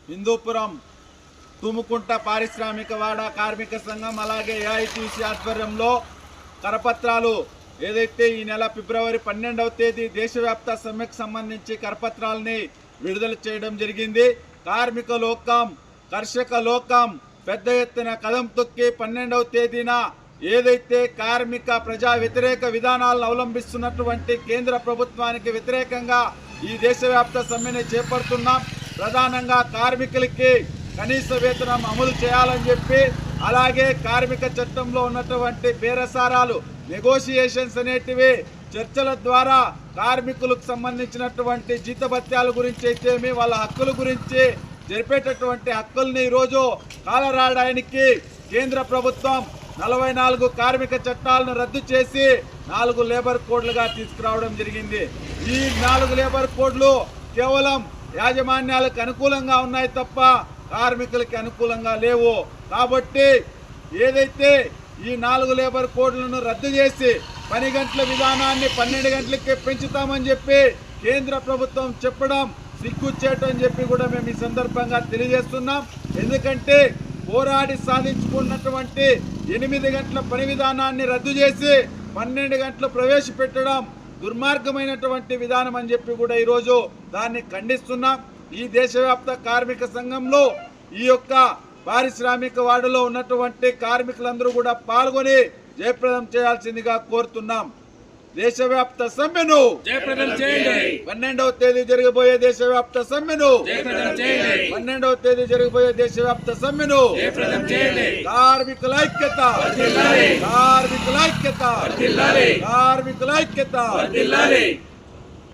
హిందూపురం తుముకుంట పారిశ్రామికవాడ కార్మిక సంఘం అలాగే ఏఐటీసీ ఆధ్వర్యంలో కరపత్రాలు ఏదైతే ఈ నెల ఫిబ్రవరి 12వ తేదీ దేశవ్యాప్త సమ్మెకు సంబంధించి కరపత్రాలని విడుదల చేయడం జరిగింది. కార్మిక లోకం కర్షక లోకం పెద్ద ఎత్తున కదం తొక్కి 12వ తేదీన ఏదైతే కార్మిక ప్రజా వ్యతిరేక విధానాలను అవలంబిస్తున్నటువంటి కేంద్ర ప్రభుత్వానికి వ్యతిరేకంగా ఈ దేశవ్యాప్త సమ్మెని చేపడుతున్నాం. ప్రధానంగా కార్మికులకి కనీస వేతనం అమలు చేయాలని చెప్పి, అలాగే కార్మిక చట్టంలో ఉన్నటువంటి బేరసారాలు నెగోషియేషన్స్ అనేటివి చర్చల ద్వారా కార్మికులకు సంబంధించినటువంటి జీతభత్యాల గురించి అయితేమి వాళ్ళ హక్కుల గురించి జరిపేటటువంటి హక్కుల్ని ఈరోజు కాలరాయడానికి కేంద్ర ప్రభుత్వం 44 కార్మిక చట్టాలను రద్దు చేసి 4 లేబర్ కోడ్లుగా తీసుకురావడం జరిగింది. ఈ 4 లేబర్ కోడ్లు కేవలం యాజమాన్యాలకు అనుకూలంగా ఉన్నాయి తప్ప కార్మికులకి అనుకూలంగా లేవు. కాబట్టి ఏదైతే ఈ 4 లేబర్ కోడ్లను రద్దు చేసి పని గంటల విధానాన్ని 12 గంటలకే పెంచుతామని చెప్పి కేంద్ర ప్రభుత్వం చెప్పడం సిగ్గుచేటని చెప్పి కూడా మేము ఈ సందర్భంగా తెలియజేస్తున్నాం. ఎందుకంటే పోరాడి సాధించుకున్నటువంటి 8 గంటల పని విధానాన్ని రద్దు చేసి 12 గంటలు ప్రవేశపెట్టడం దుర్మార్గమైనటువంటి విధానం అని చెప్పి కూడా ఈరోజు దాన్ని ఖండిస్తున్నాం. ఈ దేశవ్యాప్త కార్మిక సంఘంలో ఈ యొక్క పారిశ్రామిక వాడలో ఉన్నటువంటి కార్మికులందరూ కూడా పాల్గొని జయప్రదం చేయాల్సిందిగా కోరుతున్నాం. దేశవ్యాప్త సమ్మెను జయప్రదం చేయండి. 12వ తేదీ జరగబోయే దేశవ్యాప్త సమ్మెను జయప్రదం చేయండి. 12వ తేదీ జరగబోయే దేశవ్యాప్త సమ్మెను జయప్రదం చేయండి. కార్మికుల ఐక్యత, వర్ధిల్లాలి. కార్మికుల ఐక్యత, వర్ధిల్లాలి. కార్మికుల ఐక్యత. వర్ధిల్లాలి.